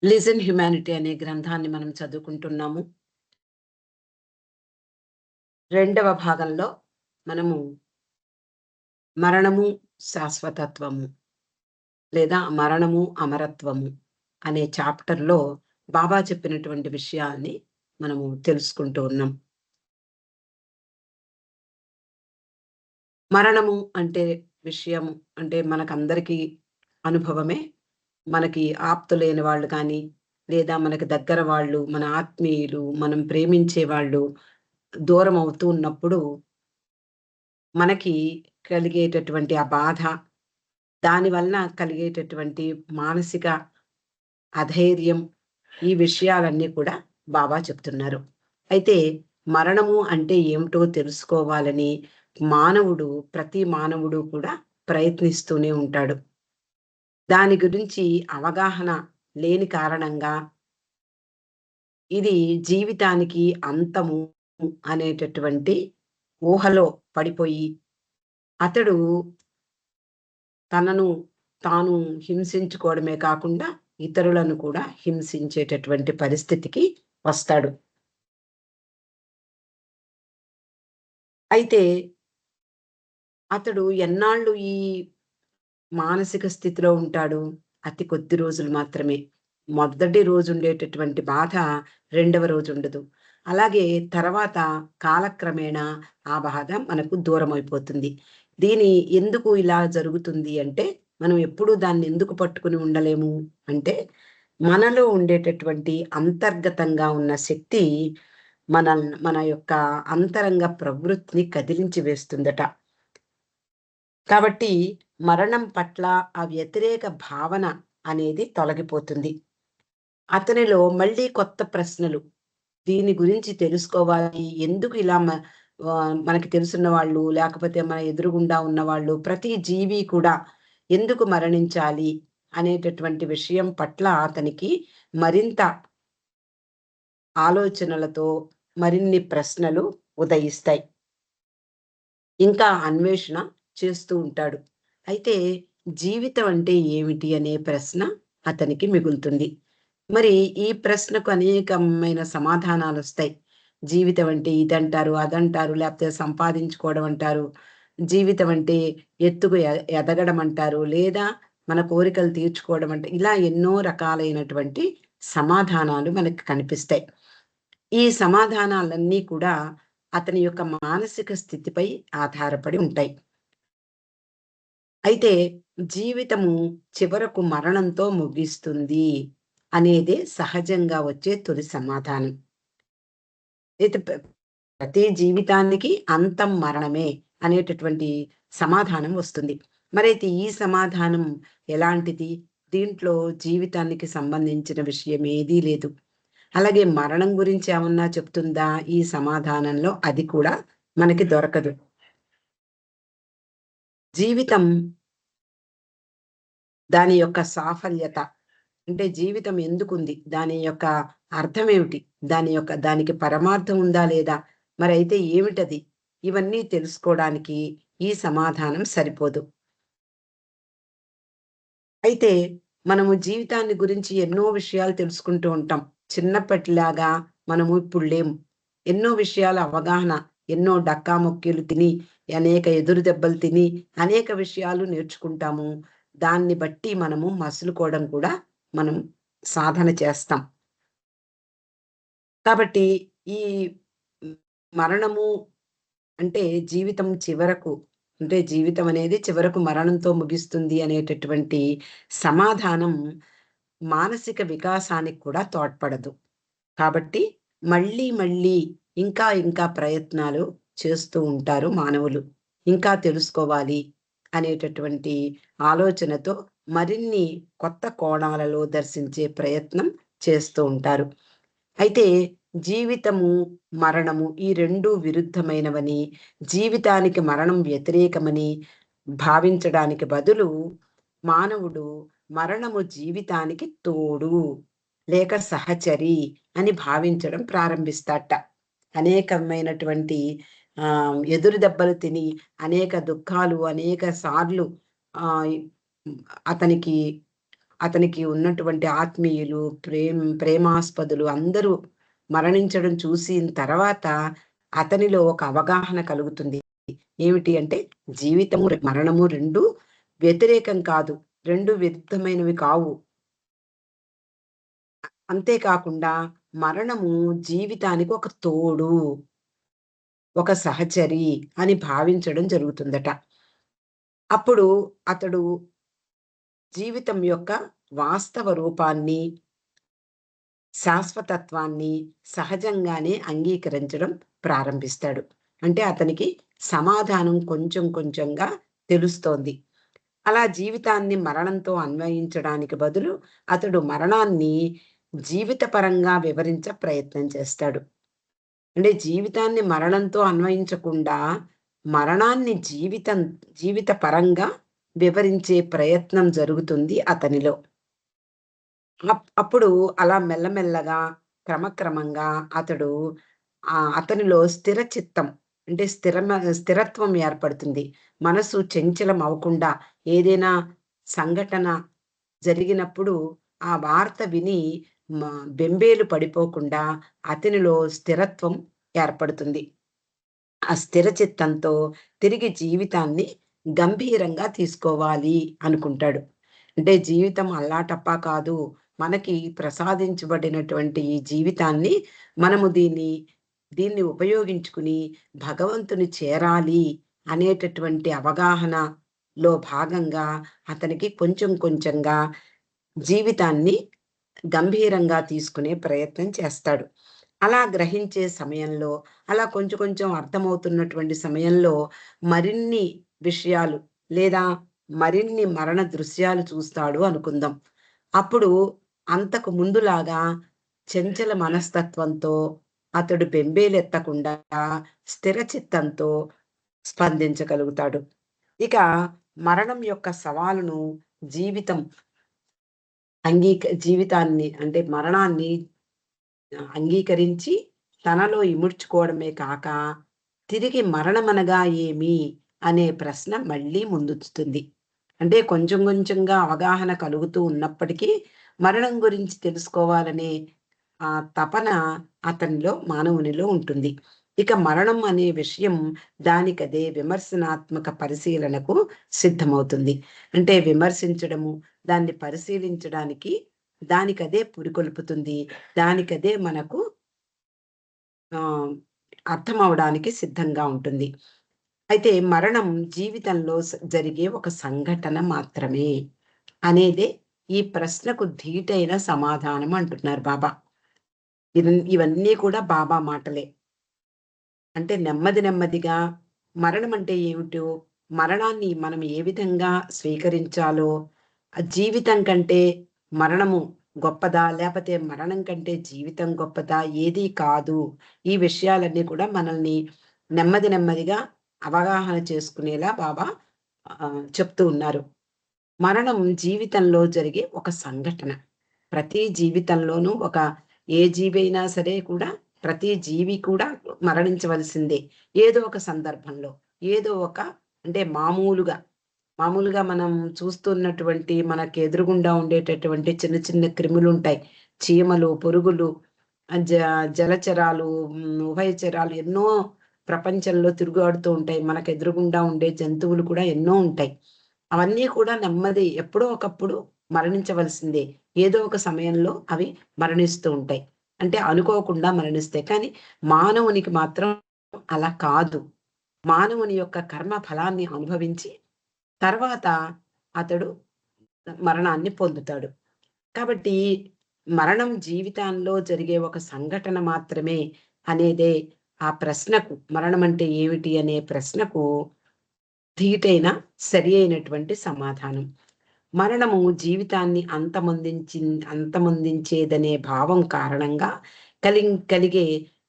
Listen humanity అనే గ్రంథాన్ని మనం చదువుకుంటున్నాము. రెండవ భాగంలో మనము మరణము, శాశ్వతత్వము లేదా మరణము, అమరత్వము అనే చాప్టర్‌లో బాబా చెప్పినటువంటి విషయాల్ని మనము తెలుసుకుంటూ ఉన్నాం. మరణము అంటే విషయము అంటే మనకందరికీ అనుభవమే. మనకి ఆప్తులైన వాళ్ళు కానీ, లేదా మనకి దగ్గర వాళ్ళు, మన ఆత్మీయులు, మనం ప్రేమించే వాళ్ళు దూరం అవుతూ ఉన్నప్పుడు మనకి కలిగేటటువంటి ఆ బాధ, దాని వలన కలిగేటటువంటి మానసిక అధైర్యం, ఈ విషయాలన్నీ కూడా బాబా చెప్తున్నారు. అయితే మరణము అంటే ఏమిటో తెలుసుకోవాలని ప్రతి మానవుడు కూడా ప్రయత్నిస్తూనే ఉంటాడు. దాని గురించి అవగాహన లేని కారణంగా ఇది జీవితానికి అంతము అనేటటువంటి ఊహలో పడిపోయి అతడు తనను తాను హింసించుకోవడమే కాకుండా ఇతరులను కూడా హింసించేటటువంటి పరిస్థితికి వస్తాడు. అయితే అతడు ఎన్నాళ్ళు ఈ మానసిక స్థితిలో ఉంటాడు? అతి కొద్ది రోజులు మాత్రమే. మొదటి రోజు ఉండేటటువంటి బాధ రెండవ రోజు ఉండదు. అలాగే తర్వాత కాలక్రమేణా ఆ బాధ మనకు దూరమైపోతుంది. ఎందుకు ఇలా జరుగుతుంది అంటే, మనం ఎప్పుడూ దాన్ని ఎందుకు పట్టుకొని ఉండలేము అంటే, మనలో ఉండేటటువంటి అంతర్గతంగా ఉన్న శక్తి మన యొక్క అంతరంగ ప్రవృత్తిని కదిలించి వేస్తుందట. కాబట్టి మరణం పట్ల ఆ వ్యతిరేక భావన అనేది తొలగిపోతుంది. అతనిలో మళ్ళీ కొత్త ప్రశ్నలు, దీని గురించి తెలుసుకోవాలి. ఎందుకు ఇలా మనకి తెలుసున్న వాళ్ళు, లేకపోతే మన ఎదురుగుండా ఉన్నవాళ్ళు, ప్రతి జీవి కూడా ఎందుకు మరణించాలి అనేటటువంటి విషయం పట్ల అతనికి మరింత ఆలోచనలతో మరిన్ని ప్రశ్నలు ఉదయిస్తాయి. ఇంకా అన్వేషణ చేస్తూ ఉంటాడు. అయితే జీవితం అంటే ఏమిటి అనే ప్రశ్న అతనికి మిగులుతుంది. మరి ఈ ప్రశ్నకు అనేకమైన సమాధానాలొస్తాయి. జీవితం అంటే ఇదంటారు, అదంటారు, లేకపోతే సంపాదించుకోవడం అంటారు. జీవితం అంటే ఎత్తుకు ఎదగడం అంటారు. లేదా మన కోరికలు తీర్చుకోవడం అంటే ఇలా ఎన్నో రకాలైనటువంటి సమాధానాలు మనకు కనిపిస్తాయి. ఈ సమాధానాలన్నీ కూడా అతని యొక్క మానసిక స్థితిపై ఆధారపడి ఉంటాయి. అయితే జీవితము చివరకు మరణంతో ముగిస్తుంది అనేదే సహజంగా వచ్చే తొలి సమాధానం. అయితే ప్రతి జీవితానికి అంతం మరణమే అనేటటువంటి సమాధానం వస్తుంది. మరైతే ఈ సమాధానం ఎలాంటిది? దీంట్లో జీవితానికి సంబంధించిన విషయం ఏదీ లేదు. అలాగే మరణం గురించి ఏమన్నా చెప్తుందా ఈ సమాధానంలో? అది కూడా మనకి దొరకదు. జీవితం దాని యొక్క సాఫల్యత అంటే జీవితం ఎందుకుంది? దాని యొక్క అర్థమేమిటి? దానికి పరమార్థం ఉందా లేదా? మరైతే ఏమిటది? ఇవన్నీ తెలుసుకోవడానికి ఈ సమాధానం సరిపోదు. అయితే మనము జీవితాన్ని గురించి ఎన్నో విషయాలు తెలుసుకుంటూ ఉంటాం. చిన్నప్పటిలాగా మనము ఇప్పుడు లేము. ఎన్నో విషయాల అవగాహన, ఎన్నో డక్కాముక్కీలు తిని, అనేక ఎదురు దెబ్బలు తిని, అనేక విషయాలు నేర్చుకుంటాము. దాన్ని బట్టి మనము మసులుకోవడం కూడా మనం సాధన చేస్తాం. కాబట్టి ఈ హ్మ్, మరణము అంటే జీవితం చివరకు అంటే జీవితం అనేది చివరకు మరణంతో ముగిస్తుంది అనేటటువంటి సమాధానం మానసిక వికాసానికి కూడా తోడ్పడదు. కాబట్టి మళ్ళీ మళ్ళీ ఇంకా ఇంకా ప్రయత్నాలు చేస్తూ ఉంటారు మానవులు. ఇంకా తెలుసుకోవాలి అనేటటువంటి ఆలోచనతో మరిన్ని కొత్త కోణాలలో దర్శించే ప్రయత్నం చేస్తూ ఉంటారు. అయితే జీవితము, మరణము ఈ 2 విరుద్ధమైనవని, జీవితానికి మరణం వ్యతిరేకమని భావించడానికి బదులు మానవుడు మరణము జీవితానికి తోడు లేక సహచరి అని భావించడం ప్రారంభిస్తాడట. అనేకమైనటువంటి ఎదురు దెబ్బలు తిని, అనేక దుఃఖాలు అనేక సార్లు ఆహ్, అతనికి అతనికి ఉన్నటువంటి ఆత్మీయులు, ప్రేమాస్పదులు అందరూ మరణించడం చూసిన తర్వాత అతనిలో ఒక అవగాహన కలుగుతుంది. ఏమిటి అంటే జీవితము, మరణము 2 వ్యతిరేకం కాదు. 2 విరుద్ధమైనవి కావు. అంతేకాకుండా మరణము జీవితానికి ఒక తోడు, ఒక సహచరి అని భావించడం జరుగుతుందట. అప్పుడు అతడు జీవితం యొక్క వాస్తవ రూపాన్ని, శాశ్వతత్వాన్ని సహజంగానే అంగీకరించడం ప్రారంభిస్తాడు. అంటే అతనికి సమాధానం కొంచెం కొంచెంగా తెలుస్తోంది. అలా జీవితాన్ని మరణంతో అన్వయించడానికి బదులు అతడు మరణాన్ని జీవితపరంగా వివరించ ప్రయత్నం చేస్తాడు. అంటే జీవితాన్ని మరణంతో అన్వయించకుండా మరణాన్ని జీవిత పరంగా వివరించే ప్రయత్నం జరుగుతుంది అతనిలో. అప్పుడు అలా మెల్లమెల్లగా, క్రమక్రమంగా అతడు అతనిలో స్థిర చిత్తం అంటే స్థిరత్వం ఏర్పడుతుంది. మనసు చంచలం అవ్వకుండా ఏదైనా సంఘటన జరిగినప్పుడు ఆ వార్త విని మ బెంబేలు పడిపోకుండా అతనిలో స్థిరత్వం ఏర్పడుతుంది. ఆ స్థిర చిత్తంతో తిరిగి జీవితాన్ని గంభీరంగా తీసుకోవాలి అనుకుంటాడు. అంటే జీవితం అల్లాటప్పా కాదు. మనకి ప్రసాదించబడినటువంటి ఈ జీవితాన్ని మనము దీన్ని ఉపయోగించుకుని భగవంతుని చేరాలి అనేటటువంటి అవగాహనలో భాగంగా అతనికి కొంచెం కొంచెంగా జీవితాన్ని గంభీరంగా తీసుకునే ప్రయత్నం చేస్తాడు. అలా గ్రహించే సమయంలో, అలా కొంచెం కొంచెం అర్థమవుతున్నటువంటి సమయంలో మరిన్ని విషయాలు లేదా మరిన్ని మరణ దృశ్యాలు చూస్తాడు అనుకుందాం. అప్పుడు అంతకు ముందులాగా చంచల మనస్తత్వంతో అతడు బెంబేలెత్తకుండా స్థిర చిత్తంతో స్పందించగలుగుతాడు. ఇక మరణం యొక్క సవాలును జీవితం జీవితాన్ని అంటే మరణాన్ని అంగీకరించి తనలో ఇముడ్చుకోవడమే కాక, తిరిగి మరణమనగా ఏమి అనే ప్రశ్న మళ్ళీ ముందుంచుతుంది. అంటే కొంచెం కొంచెంగా అవగాహన కలుగుతూ ఉన్నప్పటికీ, మరణం గురించి తెలుసుకోవాలనే తపన అతనిలో మానవునిలో ఉంటుంది. ఇక మరణం అనే విషయం దానికదే విమర్శనాత్మక పరిశీలనకు సిద్ధమవుతుంది. అంటే విమర్శించడము, దాన్ని పరిశీలించడానికి దానికదే పురికొల్పుతుంది. దానికదే మనకు అర్థమవడానికి సిద్ధంగా ఉంటుంది. అయితే మరణం జీవితంలో జరిగే ఒక సంఘటన మాత్రమే అనేదే ఈ ప్రశ్నకు ధీటైన సమాధానం అంటున్నారు బాబా. ఇవన్నీ కూడా బాబా మాటలే. అంటే నెమ్మది నెమ్మదిగా మరణం అంటే ఏమిటో, మరణాన్ని మనం ఏ విధంగా స్వీకరించాలో, జీవితం కంటే మరణము గొప్పదా? లేపోతే మరణం కంటే జీవితం గొప్పదా? ఏదీ కాదు. ఈ విషయాలన్నీ కూడా మనల్ని నెమ్మది నెమ్మదిగా అవగాహన చేసుకునేలా బాబా చెప్తూ ఉన్నారు. మరణం జీవితంలో జరిగే ఒక సంఘటన. ప్రతి జీవితంలోనూ ఏ జీవి అయినా సరే కూడా ప్రతి జీవి కూడా మరణించవలసిందే. ఏదో ఒక సందర్భంలో, ఏదో ఒక అంటే మామూలుగా మనం చూస్తున్నటువంటి మనకు ఎదురుగుండా ఉండేటటువంటి చిన్న చిన్న క్రిములుంటాయి. చీమలు, పురుగులు, జ జలచరాలు, ఉభయచరాలు ఎన్నో ప్రపంచంలో తిరుగాడుతూ ఉంటాయి. మనకు ఎదురుగుండా ఉండే జంతువులు కూడా ఎన్నో ఉంటాయి. అవన్నీ కూడా నెమ్మది ఎప్పుడో ఒకప్పుడు మరణించవలసిందే. ఏదో ఒక సమయంలో అవి మరణిస్తూ ఉంటాయి. అంటే అనుకోకుండా మరణిస్తాయి. కానీ మానవునికి మాత్రం అలా కాదు. మానవుని యొక్క కర్మ ఫలాన్ని అనుభవించి తర్వాత అతడు మరణాన్ని పొందుతాడు. కాబట్టి మరణం జీవితంలో జరిగే ఒక సంఘటన మాత్రమే అనేదే ఆ ప్రశ్నకు, మరణం అంటే ఏమిటి అనే ప్రశ్నకు ధీటైన సరి అయినటువంటి సమాధానం. మరణము జీవితాన్ని అంతమొందించేదనే భావం కారణంగా కలిగే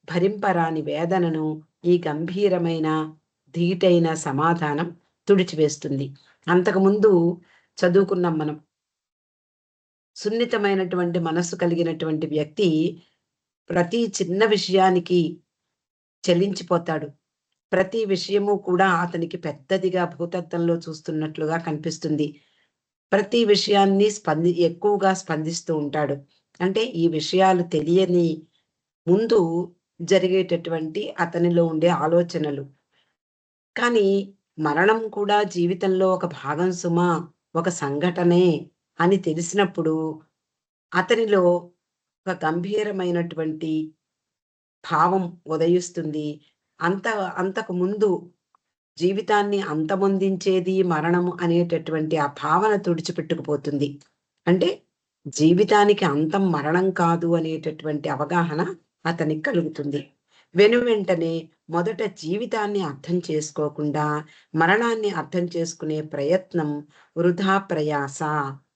భరింపరాని వేదనను ఈ గంభీరమైన ధీటైన సమాధానం తుడిచివేస్తుంది. అంతకుముందు చదువుకున్నాం మనం. సున్నితమైనటువంటి మనస్సు కలిగినటువంటి వ్యక్తి ప్రతి చిన్న విషయానికి చెల్లించిపోతాడు. ప్రతి విషయము కూడా అతనికి పెద్దదిగా భూతద్దంలో చూస్తున్నట్లుగా కనిపిస్తుంది. ప్రతి విషయాన్ని ఎక్కువగా స్పందిస్తూ ఉంటాడు. అంటే ఈ విషయాలు తెలియని ముందు జరిగేటటువంటి అతనిలో ఉండే ఆలోచనలు. కానీ మరణం కూడా జీవితంలో ఒక భాగం సుమా, ఒక సంఘటనే అని తెలిసినప్పుడు అతనిలో ఒక గంభీరమైనటువంటి భావం ఉదయిస్తుంది. అంత అంతకు ముందు జీవితాన్ని అంతమొందించేది మరణము అనేటటువంటి ఆ భావన తుడిచిపెట్టుకుపోతుంది. అంటే జీవితానికి అంతం మరణం కాదు అనేటటువంటి అవగాహన అతనికి కలుగుతుంది. వెనువెంటనే మొదట జీవితాన్ని అర్థం చేసుకోకుండా మరణాన్ని అర్థం చేసుకునే ప్రయత్నం వృధా ప్రయాస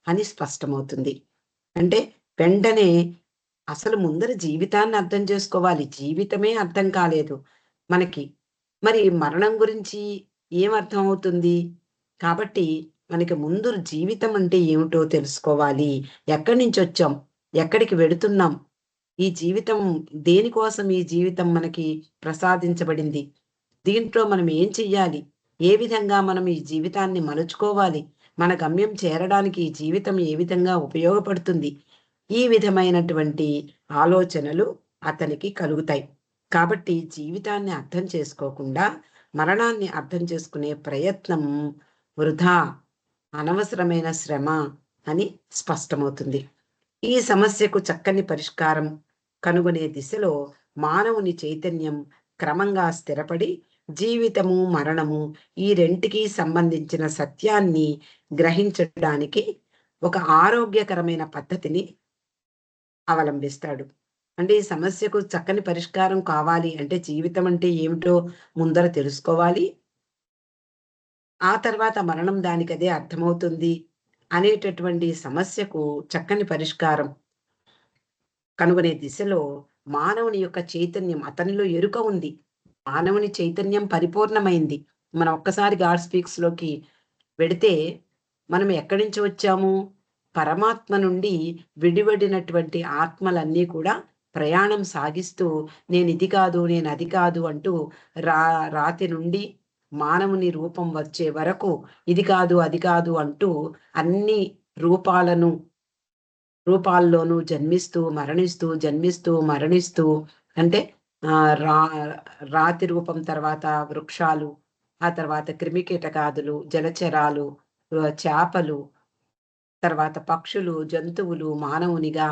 అని స్పష్టమవుతుంది. అంటే వెంటనే అసలు ముందర జీవితాన్ని అర్థం చేసుకోవాలి. జీవితమే అర్థం కాలేదు మనకి. మరి మరణం గురించి ఏం అర్థమవుతుంది? కాబట్టి మనకి ముందు జీవితం అంటే ఏమిటో తెలుసుకోవాలి. ఎక్కడి నుంచొచ్చాం? ఎక్కడికి వెడుతున్నాం? ఈ జీవితం దేనికోసం ఈ జీవితం మనకి ప్రసాదించబడింది? దీంట్లో మనం ఏం చెయ్యాలి? ఏ విధంగా మనం ఈ జీవితాన్ని మలుచుకోవాలి? మన గమ్యం చేరడానికి ఈ జీవితం ఏ విధంగా ఉపయోగపడుతుంది? ఈ విధమైనటువంటి ఆలోచనలు అతనికి కలుగుతాయి. కాబట్టి జీవితాన్ని అర్థం చేసుకోకుండా మరణాన్ని అర్థం చేసుకునే ప్రయత్నం వృధా, అనవసరమైన శ్రమ అని స్పష్టమవుతుంది. ఈ సమస్యకు చక్కని పరిష్కారం కనుగొనే దిశలో మానవుని చైతన్యం క్రమంగా స్థిరపడి జీవితము, మరణము ఈ రెంటికి సంబంధించిన సత్యాన్ని గ్రహించడానికి ఒక ఆరోగ్యకరమైన పద్ధతిని అవలంబిస్తాడు. అంటే ఈ సమస్యకు చక్కని పరిష్కారం కావాలి అంటే జీవితం అంటే ఏమిటో ముందర తెలుసుకోవాలి. ఆ తర్వాత మరణం దానికదే అర్థమవుతుంది అనేటటువంటి సమస్యకు చక్కని పరిష్కారం కనుగొనే దిశలో మానవుని యొక్క చైతన్యం అతనిలో ఎరుక ఉంది. మానవుని చైతన్యం పరిపూర్ణమైంది. మనం ఒక్కసారి గాడ్ స్పీక్స్‌లోకి వెడితే మనం ఎక్కడి నుంచి వచ్చాము? పరమాత్మ నుండి విడివడినటువంటి ఆత్మలన్నీ కూడా ప్రయాణం సాగిస్తూ నేనిది కాదు, నేనది కాదు అంటూ రా రాతి నుండి మానవుని రూపం వచ్చే వరకు ఇది కాదు, అది కాదు అంటూ అన్ని రూపాలను రూపాల్లోనూ జన్మిస్తూ, మరణిస్తూ, జన్మిస్తూ, మరణిస్తూ అంటే ఆహ్, రా రాతి రూపం తర్వాత వృక్షాలు, ఆ తర్వాత క్రిమికీటకాదులు, జలచరాలు, చేపలు, తర్వాత పక్షులు, జంతువులు, మానవునిగా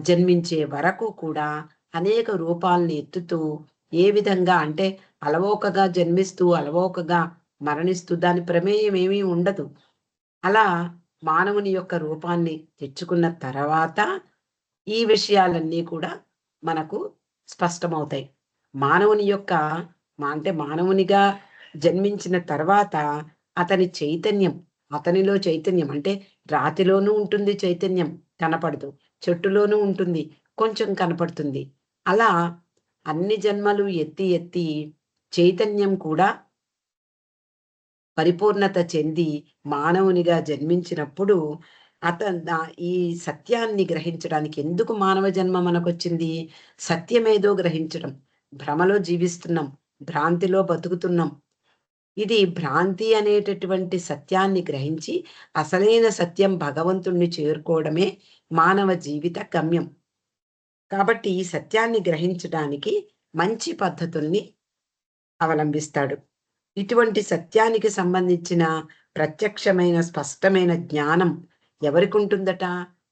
జన్మించే వరకు కూడా అనేక రూపాల్ని ఎత్తుతూ ఏ విధంగా అంటే అలవోకగా జన్మిస్తూ, అలవోకగా మరణిస్తూ దాని ప్రమేయం ఏమీ ఉండదు. అలా మానవుని యొక్క రూపాన్ని తెచ్చుకున్న తర్వాత ఈ విషయాలన్నీ కూడా మనకు స్పష్టమవుతాయి. మానవుని యొక్క అంటే మానవునిగా జన్మించిన తర్వాత అతని చైతన్యం, అతనిలో చైతన్యం అంటే రాతిలోనూ ఉంటుంది చైతన్యం కనపడదు. చెట్టులోనూ ఉంటుంది కొంచెం కనపడుతుంది. అలా అన్ని జన్మలు ఎత్తి ఎత్తి చైతన్యం కూడా పరిపూర్ణత చెంది మానవునిగా జన్మించినప్పుడు ఈ సత్యాన్ని గ్రహించడానికి ఎందుకు మానవ జన్మ మనకొచ్చింది? సత్యమేదో గ్రహించడం. భ్రమలో జీవిస్తున్నాం. భ్రాంతిలో బతుకుతున్నాం. ఇది భ్రాంతి అనేటటువంటి సత్యాన్ని గ్రహించి అసలైన సత్యం భగవంతుణ్ణి చేరుకోవడమే మానవ జీవిత గమ్యం. కాబట్టి ఈ సత్యాన్ని గ్రహించడానికి మంచి పద్ధతుల్ని అవలంబిస్తాడు. ఇటువంటి సత్యానికి సంబంధించిన ప్రత్యక్షమైన, స్పష్టమైన జ్ఞానం ఎవరికుంటుందట?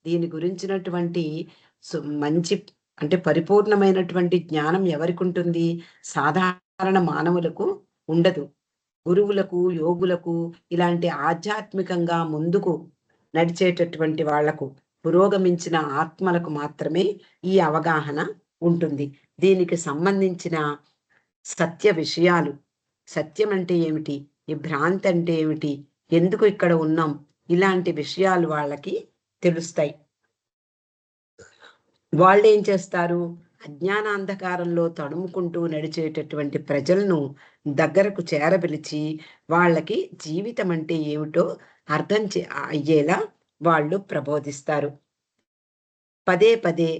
దీని గురించినటువంటి మంచి అంటే పరిపూర్ణమైనటువంటి జ్ఞానం ఎవరికుంటుంది? సాధారణ మానవులకు ఉండదు. గురువులకు, యోగులకు ఇలాంటి ఆధ్యాత్మికంగా ముందుకు నడిచేటటువంటి వాళ్లకు, పురోగమించిన ఆత్మలకు మాత్రమే ఈ అవగాహన ఉంటుంది. దీనికి సంబంధించిన సత్య విషయాలు సత్యం అంటే ఏమిటి? ఈ భ్రాంతి అంటే ఏమిటి? ఎందుకు ఇక్కడ ఉన్నాం? ఇలాంటి విషయాలు వాళ్ళకి తెలుస్తాయి. వాళ్ళేం చేస్తారు? అజ్ఞానాంధకారంలో తడుముకుంటూ నడిచేటటువంటి ప్రజలను దగ్గరకు చేరపిలిచి, వాళ్ళకి జీవితం అంటే ఏమిటో అర్థం అయ్యేలా వాళ్ళు ప్రబోధిస్తారు. పదే పదే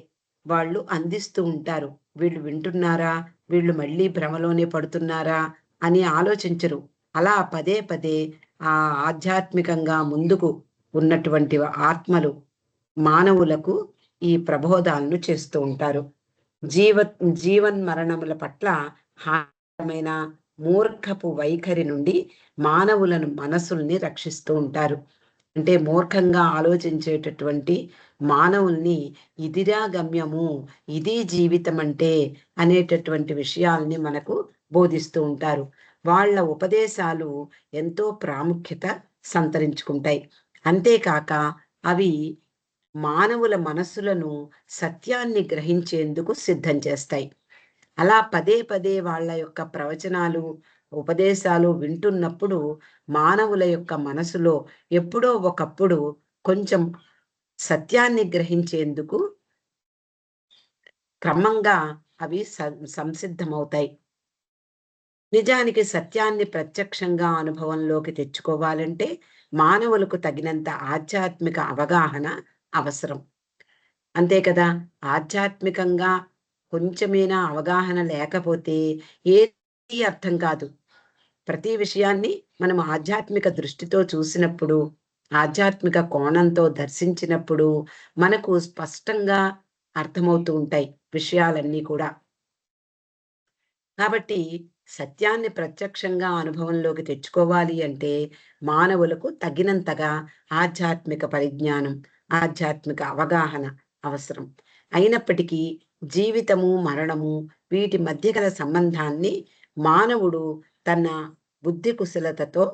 వాళ్ళు అందిస్తూ ఉంటారు. వీళ్ళు వింటున్నారా? వీళ్ళు మళ్ళీ భ్రమలోనే పడుతున్నారా? అని ఆలోచించరు. అలా పదే పదే ఆ ఆధ్యాత్మికంగా ముందుకు ఉన్నటువంటి ఆత్మలు మానవులకు ఈ ప్రబోధాలను చేస్తూ ఉంటారు. జీవ జీవన్మరణముల పట్ల హానికరమైన మూర్ఖపు వైఖరి నుండి మానవులను మనసుల్ని రక్షిస్తూ ఉంటారు. అంటే మూర్ఖంగా ఆలోచించేటటువంటి మానవుల్ని ఇదిరా గమ్యము, ఇది జీవితం అంటే అనేటటువంటి విషయాల్ని మనకు బోధిస్తూ ఉంటారు. వాళ్ళ ఉపదేశాలు ఎంతో ప్రాముఖ్యత సంతరించుకుంటాయి. అంతేకాక అవి మానవుల మనస్సులను సత్యాన్ని గ్రహించేందుకు సిద్ధం చేస్తాయి. అలా పదే పదే వాళ్ళ యొక్క ప్రవచనాలు, ఉపదేశాలు వింటున్నప్పుడు మానవుల యొక్క మనసులో ఎప్పుడో ఒకప్పుడు కొంచెం సత్యాన్ని గ్రహించేందుకు క్రమంగా అవి సంసిద్ధమవుతాయి. నిజానికి సత్యాన్ని ప్రత్యక్షంగా అనుభవంలోకి తెచ్చుకోవాలంటే మానవులకు తగినంత ఆధ్యాత్మిక అవగాహన అవసరం. అంతే కదా! ఆధ్యాత్మికంగా కొంచెమైనా అవగాహన లేకపోతే ఏది అర్థం కాదు. ప్రతి విషయాన్ని మనం ఆధ్యాత్మిక దృష్టితో చూసినప్పుడు, ఆధ్యాత్మిక కోణంతో దర్శించినప్పుడు మనకు స్పష్టంగా అర్థమవుతూ ఉంటాయి విషయాలన్నీ కూడా. కాబట్టి సత్యాన్ని ప్రత్యక్షంగా అనుభవంలోకి తెచ్చుకోవాలి అంటే మానవులకు తగినంతగా ఆధ్యాత్మిక పరిజ్ఞానం, ఆధ్యాత్మిక అవగాహన అవసరం. అయినప్పటికీ జీవితము, మరణము వీటి మధ్య గల సంబంధాన్ని మానవుడు తన బుద్ధి కుశలతతో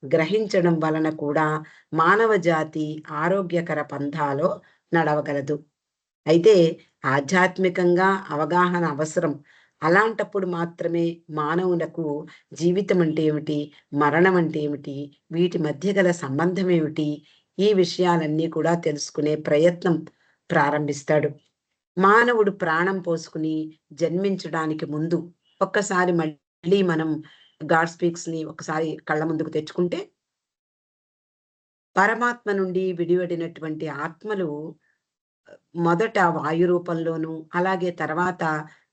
గ్రహించడం వలన కూడా మానవ జాతి ఆరోగ్యకర పంథాలో నడవగలదు. అయితే ఆధ్యాత్మికంగా అవగాహన అవసరం. అలాంటప్పుడు మాత్రమే మానవులకు జీవితం అంటే ఏమిటి? మరణం అంటే ఏమిటి? వీటి మధ్య గల సంబంధం ఏమిటి? ఈ విషయాలన్నీ కూడా తెలుసుకునే ప్రయత్నం ప్రారంభిస్తాడు. మానవుడు ప్రాణం పోసుకుని జన్మించడానికి ముందు ఒక్కసారి మళ్ళీ మనం గాడ్ స్పీక్స్‌ని ఒకసారి కళ్ళ ముందుకు తెచ్చుకుంటే, పరమాత్మ నుండి విడివడినటువంటి ఆత్మలు మొదట వాయు రూపంలోను, అలాగే తర్వాత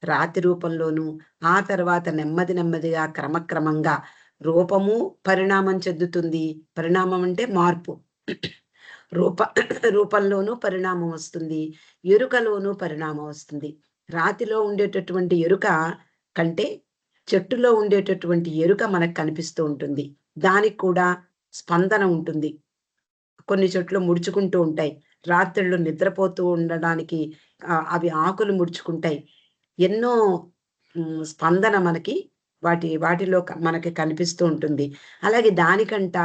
రాతి రూపంలోను, ఆ తర్వాత నెమ్మది నెమ్మదిగా క్రమక్రమంగా రూపము పరిణామం చెందుతుంది. పరిణామం అంటే మార్పు. రూప రూపంలోనూ పరిణామం వస్తుంది. ఎరుకలోనూ పరిణామం వస్తుంది. రాతిలో ఉండేటటువంటి ఎరుక కంటే చెట్టులో ఉండేటటువంటి ఎరుక మనకు కనిపిస్తూ ఉంటుంది. దానికి కూడా స్పందన ఉంటుంది. కొన్ని చెట్లు ముడుచుకుంటూ ఉంటాయి. రాత్రిళ్ళు నిద్రపోతూ ఉండడానికి అవి ఆకులు ముడుచుకుంటాయి. ఎన్నో స్పందన మనకి వాటిలో మనకి కనిపిస్తూ ఉంటుంది. అలాగే దానికంట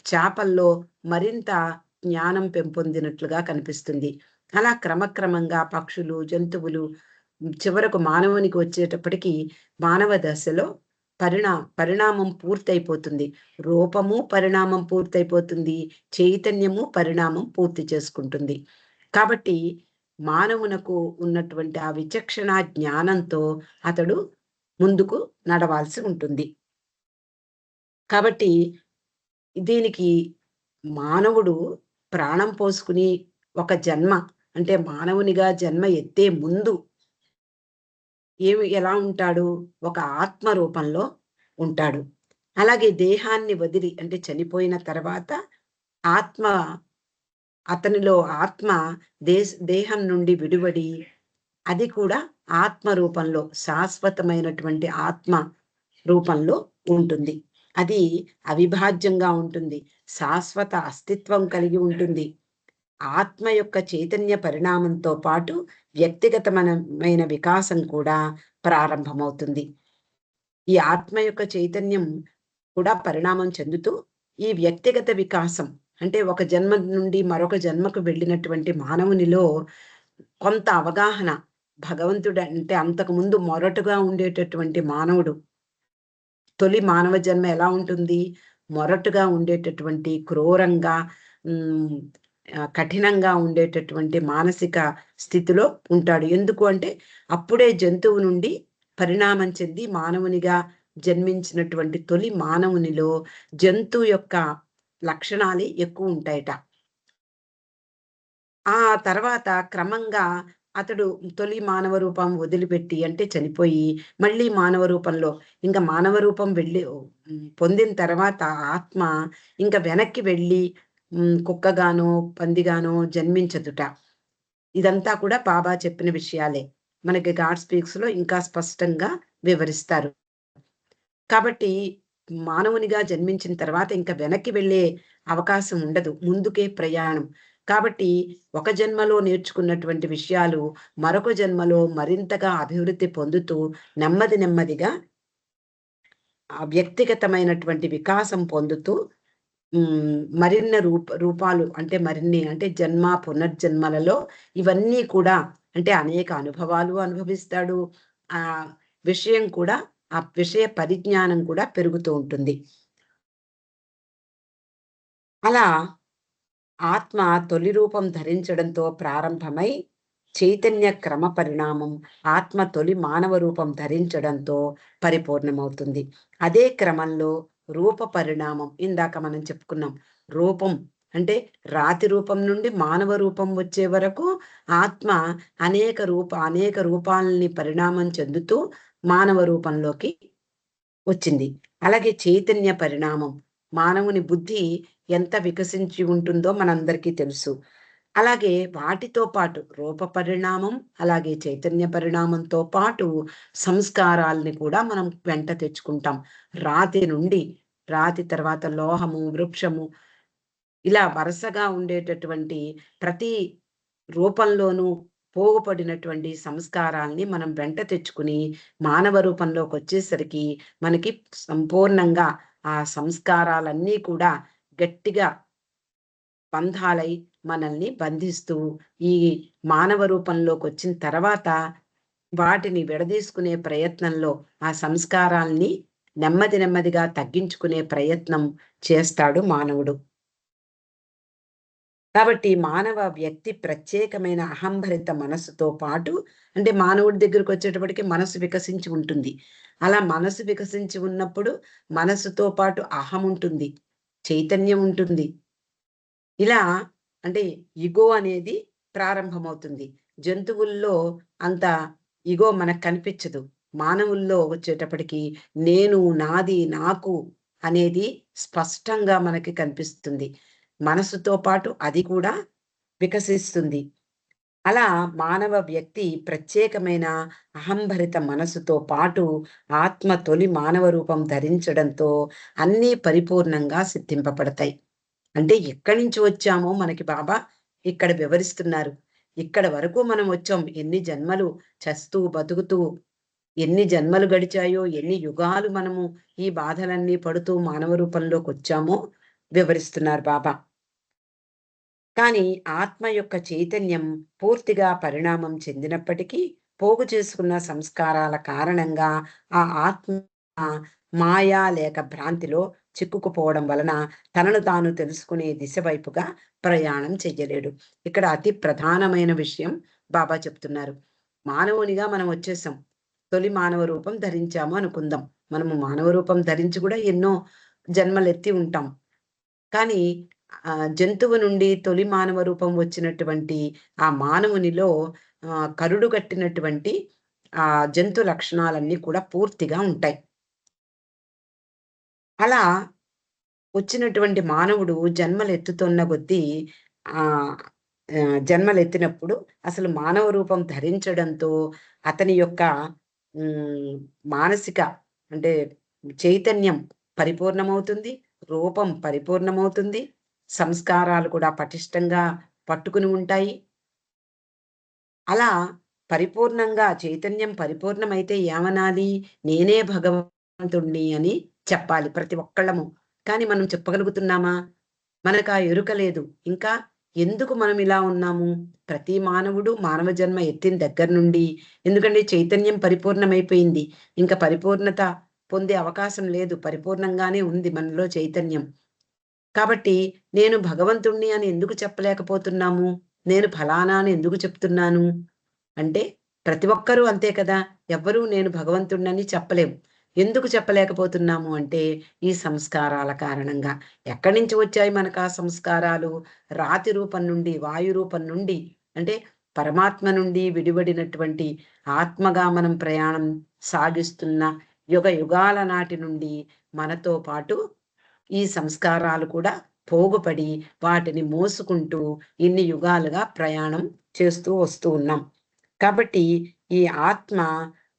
చేపల్లో మరింత జ్ఞానం పెంపొందినట్లుగా కనిపిస్తుంది. అలా క్రమక్రమంగా పక్షులు, జంతువులు చివరకు మానవునికి వచ్చేటప్పటికి మానవ దశలో పరిణామం పూర్తయిపోతుంది. రూపము పరిణామం పూర్తయిపోతుంది. చైతన్యము పరిణామం పూర్తి చేసుకుంటుంది. కాబట్టి మానవునకు ఉన్నటువంటి ఆ విచక్షణ జ్ఞానంతో అతడు ముందుకు నడవాల్సి ఉంటుంది. కాబట్టి దీనికి మానవుడు ప్రాణం పోసుకుని ఒక జన్మ అంటే మానవునిగా జన్మ ఎత్తే ముందు ఎలా ఉంటాడు? ఒక ఆత్మ రూపంలో ఉంటాడు. అలాగే దేహాన్ని వదిలి అంటే చనిపోయిన తర్వాత ఆత్మ అతనిలో ఆత్మ దేహం నుండి విడివడి అది కూడా ఆత్మ రూపంలో శాశ్వతమైనటువంటి ఆత్మ రూపంలో ఉంటుంది. అది అవిభాజ్యంగా ఉంటుంది. శాశ్వత అస్తిత్వం కలిగి ఉంటుంది. ఆత్మ యొక్క చైతన్య పరిణామంతో పాటు వ్యక్తిగతమైన వికాసం కూడా ప్రారంభమవుతుంది. ఈ ఆత్మ యొక్క చైతన్యం కూడా పరిణామం చెందుతూ ఈ వ్యక్తిగత వికాసం అంటే ఒక జన్మ నుండి మరొక జన్మకు వెళ్ళినటువంటి మానవునిలో కొంత అవగాహన భగవంతుడు అంటే అంతకుముందు మొరటుగా ఉండేటటువంటి మానవుడు తొలి మానవ జన్మ ఎలా ఉంటుంది? మొరటుగా ఉండేటటువంటి క్రూరంగా కఠినంగా ఉండేటటువంటి మానసిక స్థితిలో ఉంటాడు. ఎందుకు అంటే అప్పుడే జంతువు నుండి పరిణామం చెంది మానవునిగా జన్మించినటువంటి తొలి మానవునిలో జంతువు యొక్క లక్షణాలే ఎక్కువ ఉంటాయట. ఆ తర్వాత క్రమంగా అతడు తొలి మానవ రూపం వదిలిపెట్టి అంటే చనిపోయి, మళ్ళీ మానవ రూపంలో ఇంక మానవ రూపం వెళ్ళి పొందిన తర్వాత ఆత్మ ఇంక వెనక్కి వెళ్ళి కుక్కగానో, పందిగానో జన్మించదుట. ఇదంతా కూడా బాబా చెప్పిన విషయాలే. మనకి గాడ్ స్పీక్స్‌లో ఇంకా స్పష్టంగా వివరిస్తారు. కాబట్టి మానవునిగా జన్మించిన తర్వాత ఇంక వెనక్కి వెళ్ళే అవకాశం ఉండదు. ముందుకే ప్రయాణం. కాబట్టి ఒక జన్మలో నేర్చుకున్నటువంటి విషయాలు మరొక జన్మలో మరింతగా అభివృద్ధి పొందుతూ నెమ్మది నెమ్మదిగా వ్యక్తిగతమైనటువంటి వికాసం పొందుతూ మరిన్ని రూపాలు అంటే మరిన్ని అంటే జన్మ, పునర్జన్మలలో ఇవన్నీ కూడా అంటే అనేక అనుభవాలు అనుభవిస్తాడు. ఆ విషయం కూడా ఆ విషయ పరిజ్ఞానం కూడా పెరుగుతూ ఉంటుంది. అలా ఆత్మ తొలి రూపం ధరించడంతో ప్రారంభమై చైతన్య క్రమ పరిణామం ఆత్మ తొలి మానవ రూపం ధరించడంతో పరిపూర్ణమవుతుంది. అదే క్రమంలో రూప పరిణామం ఇందాక మనం చెప్పుకున్నాం. రూపం అంటే రాతి రూపం నుండి మానవ రూపం వచ్చే వరకు ఆత్మ అనేక రూపాలని పరిణామం చెందుతూ మానవ రూపంలోకి వచ్చింది. అలాగే చైతన్య పరిణామం. మానవుని బుద్ధి ఎంత వికసించి ఉంటుందో మనందరికీ తెలుసు. అలాగే వాటితో పాటు రూప పరిణామం, అలాగే చైతన్య పరిణామంతో పాటు సంస్కారాల్ని కూడా మనం వెంట తెచ్చుకుంటాం. రాతి నుండి రాతి తర్వాత లోహము, వృక్షము ఇలా వరుసగా ఉండేటటువంటి ప్రతి రూపంలోనూ పోగుపడినటువంటి సంస్కారాల్ని మనం వెంట తెచ్చుకుని మానవ రూపంలోకొచ్చేసరికి మనకి సంపూర్ణంగా ఆ సంస్కారాలన్నీ కూడా గట్టిగా బంధాలై మనల్ని బంధిస్తూ ఈ మానవ రూపంలోకొచ్చిన తర్వాత వాటిని విడదీసుకునే ప్రయత్నంలో ఆ సంస్కారాల్ని నెమ్మది నెమ్మదిగా తగ్గించుకునే ప్రయత్నం చేస్తాడు మానవుడు. కాబట్టి మానవ వ్యక్తి ప్రత్యేకమైన అహంభరిత మనస్సుతో పాటు అంటే మానవుడి దగ్గరకొచ్చేటప్పటికి మనసు వికసించి ఉంటుంది. అలా మనసు వికసించి ఉన్నప్పుడు మనసుతో పాటు అహం ఉంటుంది. చైతన్యం ఉంటుంది. ఇలా అంటే ఇగో అనేది ప్రారంభమవుతుంది. జంతువుల్లో అంత ఇగో మనకు కనిపించదు. మానవుల్లో వచ్చేటప్పటికి నేను, నాది, నాకు అనేది స్పష్టంగా మనకి కనిపిస్తుంది. మనసుతో పాటు అది కూడా వికసిస్తుంది. అలా మానవ వ్యక్తి ప్రత్యేకమైన అహంభరిత మనసుతో పాటు ఆత్మ తొలి మానవ రూపం ధరించడంతో అన్నీ పరిపూర్ణంగా సిద్ధింపబడతాయి. అంటే ఎక్కడి నుంచి వచ్చామో మనకి బాబా ఇక్కడ వివరిస్తున్నారు. ఇక్కడ వరకు మనం వచ్చాం. ఎన్ని జన్మలు చస్తూ, బతుకుతూ ఎన్ని జన్మలు గడిచాయో, ఎన్ని యుగాలు మనము ఈ బాధలన్నీ పడుతూ మానవ రూపంలోకొచ్చామో వివరిస్తున్నారు బాబా. కానీ ఆత్మ యొక్క చైతన్యం పూర్తిగా పరిణామం చెందినప్పటికీ పోగు చేసుకున్న సంస్కారాల కారణంగా ఆ ఆత్మ మాయా లేక భ్రాంతిలో చిక్కుకుపోవడం వలన తనను తాను తెలుసుకునే దిశ వైపుగా ప్రయాణం చెయ్యలేడు. ఇక్కడ అతి ప్రధానమైన విషయం బాబా చెప్తున్నారు. మానవునిగా మనం వచ్చేసాం. తొలి మానవ రూపం ధరించాము అనుకుందాం. మనము మానవ రూపం ధరించి కూడా ఎన్నో జన్మలెత్తి ఉంటాం. కానీ జంతువు నుండి తొలి మానవ రూపం వచ్చినటువంటి ఆ మానవునిలో కరుడు కట్టినటువంటి జంతు లక్షణాలన్నీ కూడా పూర్తిగా ఉంటాయి. అలా వచ్చినటువంటి మానవుడు జన్మలెత్తుతున్న కొద్దీ ఆహ్, జన్మలెత్తినప్పుడు అసలు మానవ రూపం ధరించడంతో అతని యొక్క మానసిక అంటే చైతన్యం పరిపూర్ణమవుతుంది. రూపం పరిపూర్ణమవుతుంది. సంస్కారాలు కూడా పటిష్టంగా పట్టుకుని ఉంటాయి. అలా పరిపూర్ణంగా చైతన్యం పరిపూర్ణమైతే ఏమనాలి? నేనే భగవంతుడిని అని చెప్పాలి ప్రతి ఒక్కళ్ళము. కానీ మనం చెప్పగలుగుతున్నామా? మనకా ఎరుక లేదు. ఇంకా ఎందుకు మనం ఇలా ఉన్నాము? ప్రతి మానవుడు మానవ జన్మ ఎత్తిన దగ్గర నుండి ఎందుకంటే చైతన్యం పరిపూర్ణమైపోయింది. ఇంక పరిపూర్ణత పొందే అవకాశం లేదు. పరిపూర్ణంగానే ఉంది మనలో చైతన్యం. కాబట్టి నేను భగవంతుడిని అని ఎందుకు చెప్పలేకపోతున్నాము? నేను ఫలానా అని ఎందుకు చెప్తున్నాను? అంటే ప్రతి ఒక్కరూ అంతే కదా! ఎవ్వరూ నేను భగవంతుడినని చెప్పలేం. ఎందుకు చెప్పలేకపోతున్నాము అంటే, ఈ సంస్కారాల కారణంగా. ఎక్కడి నుంచి వచ్చాయి మనకా సంస్కారాలు? రాతి రూపం నుండి, వాయు రూపం నుండి అంటే పరమాత్మ నుండి విడివడినటువంటి ఆత్మగా మనం ప్రయాణం సాగిస్తున్న యుగాల నాటి నుండి మనతో పాటు ఈ సంస్కారాలు కూడా పోగుపడి వాటిని మోసుకుంటూ ఇన్ని యుగాలుగా ప్రయాణం చేస్తూ వస్తూ ఉన్నాం. కాబట్టి ఈ ఆత్మ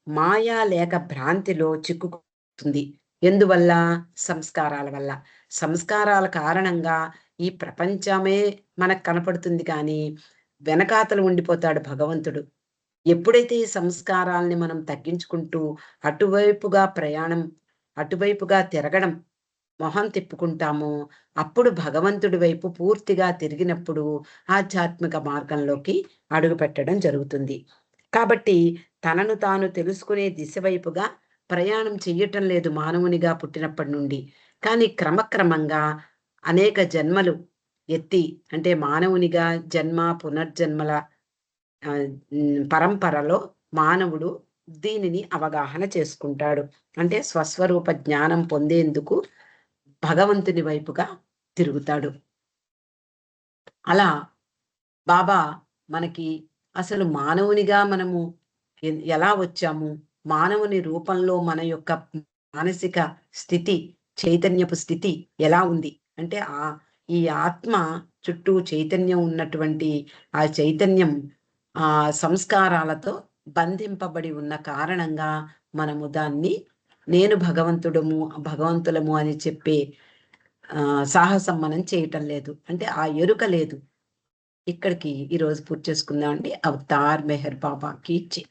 మాయా లేక భ్రాంతిలో చిక్కుకుంటుంది. ఎందువల్ల? సంస్కారాల వల్ల. సంస్కారాల కారణంగా ఈ ప్రపంచమే మనకు కనపడుతుంది కానీ, వెనకాతల ఉండిపోతాడు భగవంతుడు. ఎప్పుడైతే ఈ సంస్కారాల్ని మనం తగ్గించుకుంటూ అటువైపుగా ప్రయాణం, అటువైపుగా తిరగడం మొహం తిప్పుకుంటామో, అప్పుడు భగవంతుడి వైపు పూర్తిగా తిరిగినప్పుడు ఆధ్యాత్మిక మార్గంలోకి అడుగుపెట్టడం జరుగుతుంది. కాబట్టి తనను తాను తెలుసుకునే దిశ వైపుగా ప్రయాణం చెయ్యటం లేదు మానవునిగా పుట్టినప్పటి నుండి. కానీ క్రమక్రమంగా అనేక జన్మలు ఎత్తి అంటే మానవునిగా జన్మ, పునర్జన్మల పరంపరలో మానవుడు దీనిని అవగాహన చేసుకుంటాడు. అంటే స్వస్వరూప జ్ఞానం పొందేందుకు భగవంతుని వైపుగా తిరుగుతాడు. అలా బాబా మనకి అసలు మానవునిగా మనము ఎలా వచ్చాము? మానవుని రూపంలో మన యొక్క మానసిక స్థితి, చైతన్యపు స్థితి ఎలా ఉంది? అంటే ఈ ఆత్మ చుట్టూ చైతన్యం ఉన్నటువంటి ఆ చైతన్యం సంస్కారాలతో బంధింపబడి ఉన్న కారణంగా మనము దాన్ని నేను భగవంతులము అని చెప్పే సాహసం మనం చేయటం లేదు. అంటే ఆ ఎరుక లేదు. ఇక్కడికి ఈరోజు పూర్తి చేసుకుందామండి. అవతార్ మెహర్ బాబాకి జై.